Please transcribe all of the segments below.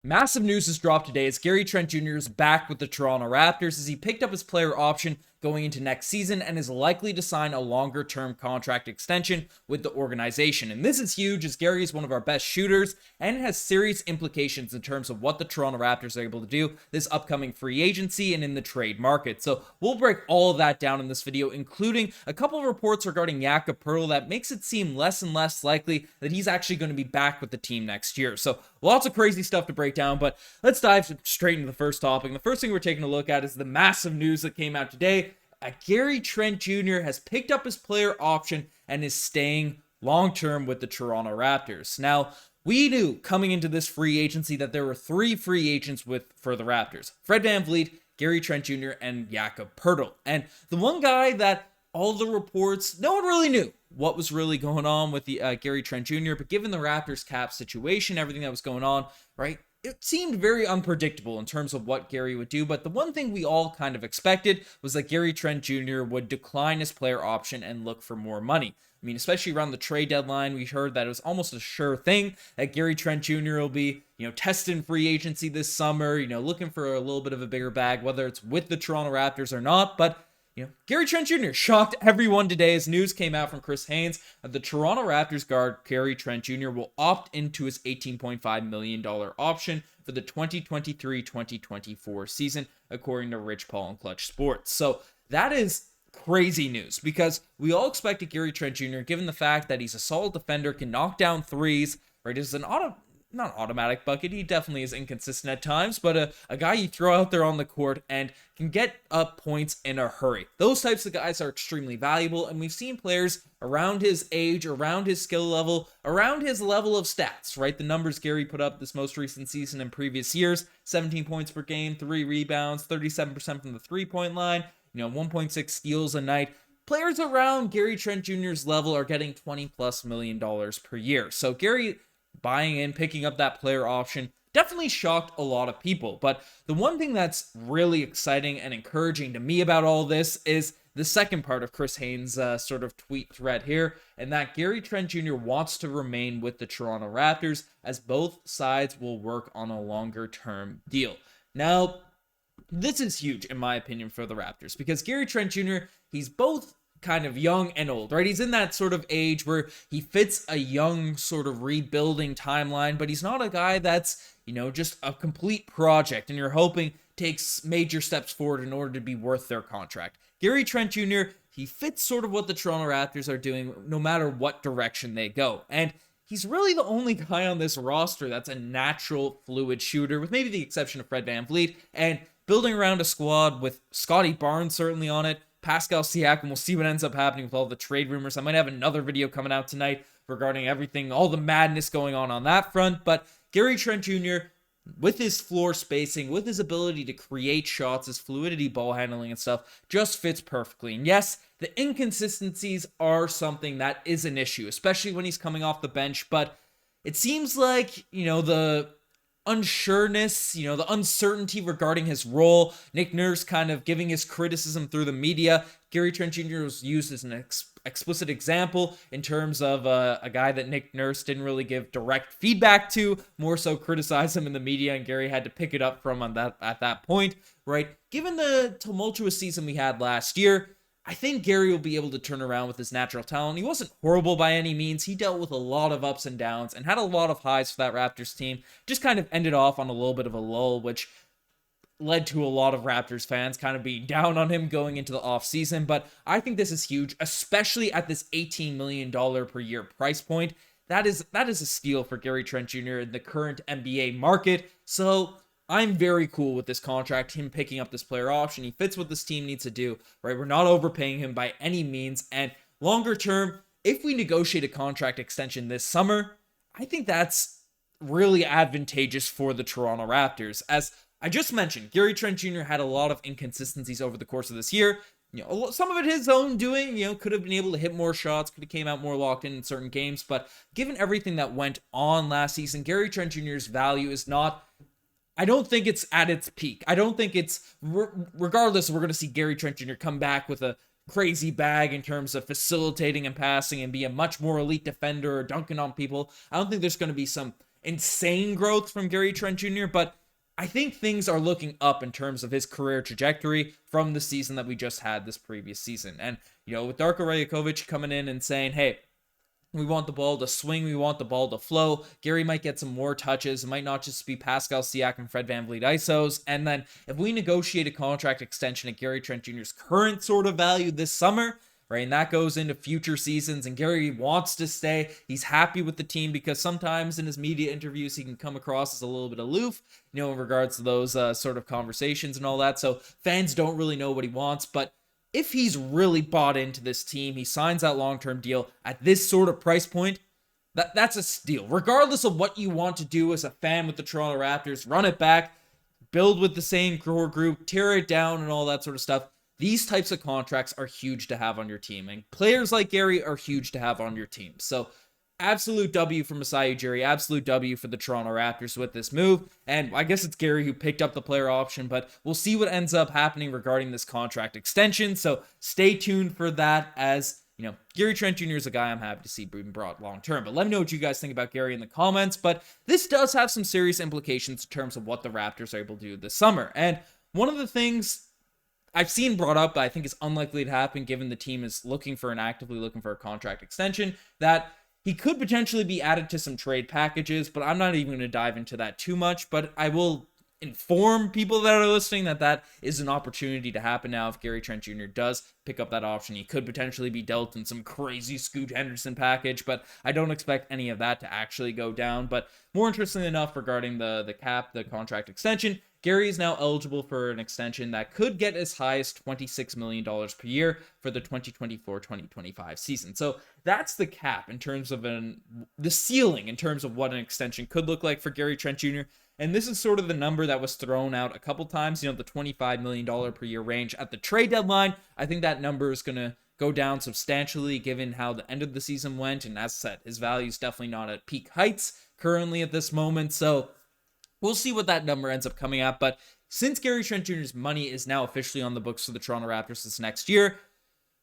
Massive news has dropped today as Gary Trent Jr. is back with the Toronto Raptors as he picked up his player option going into next season and is likely to sign a longer-term contract extension with the organization. And this is huge as Gary is one of our best shooters and it has serious implications in terms of what the Toronto Raptors are able to do this upcoming free agency and in the trade market. So we'll break all of that down in this video, including a couple of reports regarding Jakob Poeltl that makes it seem less and less likely that he's actually going to be back with the team next year. So lots of crazy stuff to break down, but let's dive straight into the first topic. And the first thing we're taking a look at is the massive news that came out today. Gary Trent Jr. has picked up his player option and is staying long-term with the Toronto Raptors. Now, we knew coming into this free agency that there were three free agents for the Raptors: Fred VanVleet, Gary Trent Jr., and Jakob Poeltl. And the one guy that all the reports, no one really knew what was really going on with the Gary Trent Jr., but given the Raptors cap situation, everything that was going on, right, it seemed very unpredictable in terms of what Gary would do. But the one thing we all kind of expected was that Gary Trent Jr. would decline his player option and look for more money. I mean, especially around the trade deadline, we heard that it was almost a sure thing that Gary Trent Jr. will be, testing free agency this summer, looking for a little bit of a bigger bag, whether it's with the Toronto Raptors or not. But Gary Trent Jr. shocked everyone today as news came out from Chris Haynes that the Toronto Raptors guard Gary Trent Jr. will opt into his $18.5 million option for the 2023-2024 season, according to Rich Paul and Clutch Sports. So that is crazy news because we all expected Gary Trent Jr., given the fact that he's a solid defender, can knock down threes, right? Is an not automatic bucket. He definitely is inconsistent at times, but a guy you throw out there on the court and can get up points in a hurry. Those types of guys are extremely valuable, and we've seen players around his age, around his skill level, around his level of stats, right? The numbers Gary put up this most recent season and previous years: 17 points per game, 3 rebounds, 37% from the three-point line, 1.6 steals a night. Players around Gary Trent Jr.'s level are getting $20+ million per year. So Gary buying in, picking up that player option, definitely shocked a lot of people. But the one thing that's really exciting and encouraging to me about all this is the second part of Chris Haynes' sort of tweet thread here, and that Gary Trent Jr. wants to remain with the Toronto Raptors as both sides will work on a longer-term deal. Now, this is huge, in my opinion, for the Raptors because Gary Trent Jr., he's both kind of young and old, right? He's in that sort of age where he fits a young sort of rebuilding timeline, but he's not a guy that's, just a complete project and you're hoping takes major steps forward in order to be worth their contract. Gary Trent Jr., he fits sort of what the Toronto Raptors are doing no matter what direction they go. And he's really the only guy on this roster that's a natural fluid shooter, with maybe the exception of Fred VanVleet, and building around a squad with Scotty Barnes certainly on it, Pascal Siakam. We'll see what ends up happening with all the trade rumors. I might have another video coming out tonight regarding everything, all the madness going on that front. But Gary Trent Jr., with his floor spacing, with his ability to create shots, his fluidity, ball handling and stuff, just fits perfectly. And yes, the inconsistencies are something that is an issue, especially when he's coming off the bench. But it seems like, the unsureness, the uncertainty regarding his role, Nick Nurse kind of giving his criticism through the media. Gary Trent Jr. was used as an explicit example in terms of a guy that Nick Nurse didn't really give direct feedback to, more so criticize him in the media, and Gary had to pick it up from at that point, right? Given the tumultuous season we had last year, I think Gary will be able to turn around with his natural talent. He wasn't horrible by any means. He dealt with a lot of ups and downs and had a lot of highs for that Raptors team. Just kind of ended off on a little bit of a lull, which led to a lot of Raptors fans kind of being down on him going into the offseason. But I think this is huge, especially at this $18 million per year price point. That is a steal for Gary Trent Jr. in the current NBA market. So I'm very cool with this contract, him picking up this player option. He fits what this team needs to do, right? We're not overpaying him by any means. And longer term, if we negotiate a contract extension this summer, I think that's really advantageous for the Toronto Raptors. As I just mentioned, Gary Trent Jr. had a lot of inconsistencies over the course of this year. Some of it his own doing, could have been able to hit more shots, could have came out more locked in certain games. But given everything that went on last season, Gary Trent Jr.'s value is not, I don't think it's at its peak. I don't think it's, regardless, we're going to see Gary Trent Jr. come back with a crazy bag in terms of facilitating and passing and be a much more elite defender or dunking on people. I don't think there's going to be some insane growth from Gary Trent Jr., but I think things are looking up in terms of his career trajectory from the season that we just had this previous season. And, with Darko Rajakovic coming in and saying, hey, we want the ball to swing. We want the ball to flow. Gary might get some more touches. It might not just be Pascal Siakam and Fred VanVleet ISOs. And then if we negotiate a contract extension at Gary Trent Jr.'s current sort of value this summer, right, and that goes into future seasons, and Gary wants to stay. He's happy with the team because sometimes in his media interviews, he can come across as a little bit aloof, in regards to those sort of conversations and all that. So fans don't really know what he wants, but if he's really bought into this team, he signs that long-term deal at this sort of price point, that's a steal. Regardless of what you want to do as a fan with the Toronto Raptors, run it back, build with the same core group, tear it down and all that sort of stuff. These types of contracts are huge to have on your team, and players like Gary are huge to have on your team. So absolute W for Masai Ujiri, absolute W for the Toronto Raptors with this move. And I guess it's Gary who picked up the player option, but we'll see what ends up happening regarding this contract extension. So stay tuned for that, as Gary Trent Jr. is a guy I'm happy to see being brought long term. But let me know what you guys think about Gary in the comments. But this does have some serious implications in terms of what the Raptors are able to do this summer. And one of the things I've seen brought up, but I think is unlikely to happen given the team is actively looking for a contract extension, that he could potentially be added to some trade packages, but I'm not even going to dive into that too much. But I will inform people that are listening that is an opportunity to happen now. If Gary Trent Jr. does pick up that option, he could potentially be dealt in some crazy Scoot Henderson package, but I don't expect any of that to actually go down. But more interestingly enough, regarding the cap, the contract extension, Gary is now eligible for an extension that could get as high as $26 million per year for the 2024-2025 season. So that's the cap in terms of the ceiling in terms of what an extension could look like for Gary Trent Jr. And this is sort of the number that was thrown out a couple times, the $25 million per year range at the trade deadline. I think that number is going to go down substantially given how the end of the season went. And as said, his value is definitely not at peak heights currently at this moment. So we'll see what that number ends up coming at. But since Gary Trent Jr.'s money is now officially on the books for the Toronto Raptors this next year,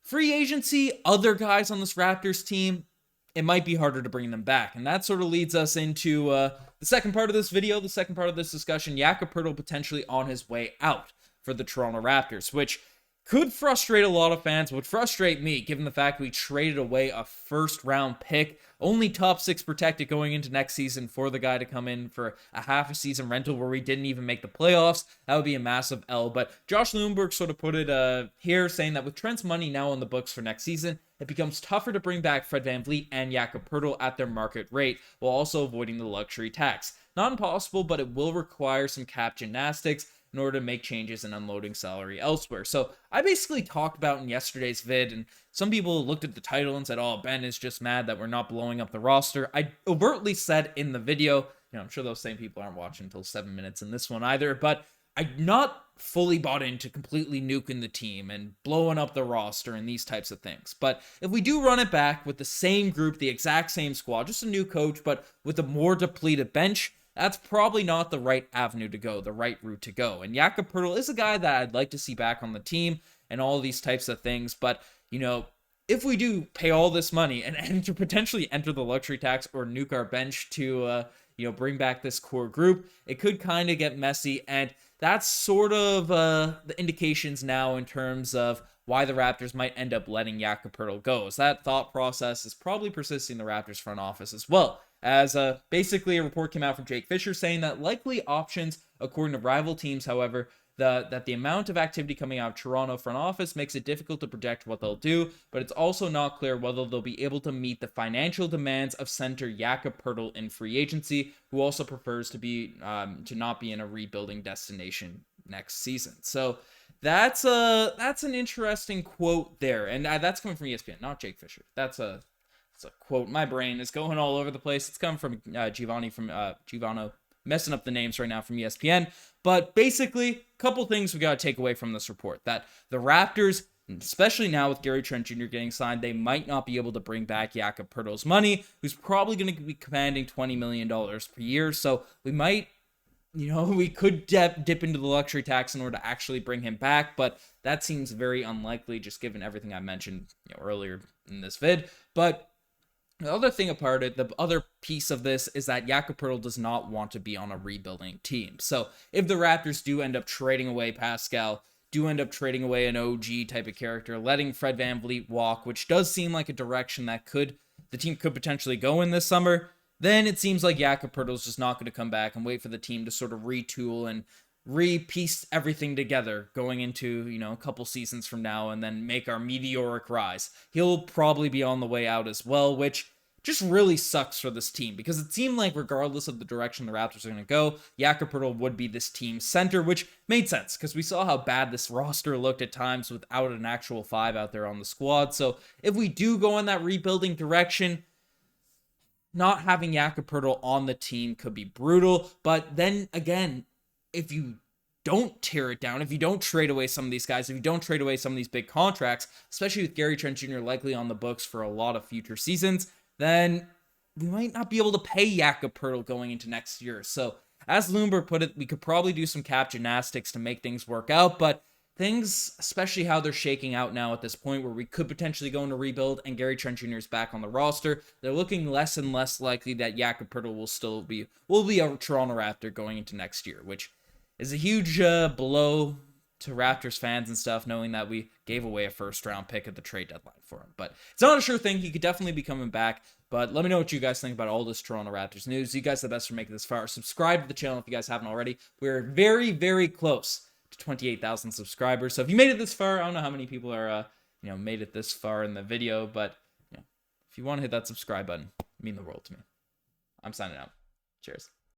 free agency, other guys on this Raptors team, it might be harder to bring them back. And that sort of leads us into the second part of this video, the second part of this discussion, Jakob Poeltl potentially on his way out for the Toronto Raptors, which could frustrate a lot of fans, would frustrate me, given the fact we traded away a first-round pick, only top 6 protected going into next season for the guy to come in for a half a season rental where we didn't even make the playoffs. That would be a massive L. But Josh Lundberg sort of put it here, saying that with Trent's money now on the books for next season, it becomes tougher to bring back Fred VanVleet and Jakob Poeltl at their market rate while also avoiding the luxury tax. Not impossible, but it will require some cap gymnastics in order to make changes in unloading salary elsewhere. So I basically talked about in yesterday's vid, and some people looked at the title and said, oh, Ben is just mad that we're not blowing up the roster. I overtly said in the video, I'm sure those same people aren't watching until 7 minutes in this one either, but I'm not fully bought into completely nuking the team and blowing up the roster and these types of things. But if we do run it back with the same group, the exact same squad, just a new coach, but with a more depleted bench, that's probably not the right avenue to go, the right route to go. And Jakob Poeltl is a guy that I'd like to see back on the team and all these types of things. But, if we do pay all this money and potentially enter the luxury tax or nuke our bench to, bring back this core group, it could kind of get messy. And that's sort of the indications now in terms of why the Raptors might end up letting Jakob Poeltl go. So that thought process is probably persisting in the Raptors front office as well. As basically a report came out from Jake Fisher saying that likely options, according to rival teams, however, that the amount of activity coming out of Toronto front office makes it difficult to project what they'll do, but it's also not clear whether they'll be able to meet the financial demands of center Jakob Poeltl in free agency, who also prefers to not be in a rebuilding destination next season. So that's an interesting quote there, and that's coming from ESPN, not Jake Fisher. It's a quote. My brain is going all over the place. It's coming from Giovanni, messing up the names right now, from ESPN. But basically, a couple things we got to take away from this report. That the Raptors, especially now with Gary Trent Jr. getting signed, they might not be able to bring back Jakob Poeltl's money, who's probably going to be commanding $20 million per year. So we might, we could dip into the luxury tax in order to actually bring him back. But that seems very unlikely, just given everything I mentioned earlier in this vid. But The other thing apart it, the other piece of this is that Jakob Poeltl does not want to be on a rebuilding team. So if the Raptors do end up trading away Pascal, do end up trading away an OG type of character, letting Fred VanVleet walk, which does seem like a direction that the team could potentially go in this summer, then it seems like Jakob Poeltl is just not going to come back and wait for the team to sort of retool and re-piece everything together going into, a couple seasons from now and then make our meteoric rise. He'll probably be on the way out as well, which just really sucks for this team because it seemed like regardless of the direction the Raptors are going to go, Jakob Poeltl would be this team's center, which made sense because we saw how bad this roster looked at times without an actual five out there on the squad. So if we do go in that rebuilding direction, not having Jakob Poeltl on the team could be brutal. But then again, if you don't tear it down, if you don't trade away some of these guys, if you don't trade away some of these big contracts, especially with Gary Trent Jr. likely on the books for a lot of future seasons, then we might not be able to pay Jakob Poeltl going into next year. So as Bloomberg put it, we could probably do some cap gymnastics to make things work out, but things, especially how they're shaking out now at this point where we could potentially go into rebuild and Gary Trent Jr. is back on the roster, they're looking less and less likely that Jakob Poeltl will be a Toronto Raptor going into next year, which is a huge blow to Raptors fans and stuff, knowing that we gave away a first-round pick at the trade deadline for him. But it's not a sure thing. He could definitely be coming back. But let me know what you guys think about all this Toronto Raptors news. You guys are the best for making this far. Subscribe to the channel if you guys haven't already. We're very, very close to 28,000 subscribers. So if you made it this far, I don't know how many people are, made it this far in the video, but if you want to hit that subscribe button, it'd mean the world to me. I'm signing out. Cheers.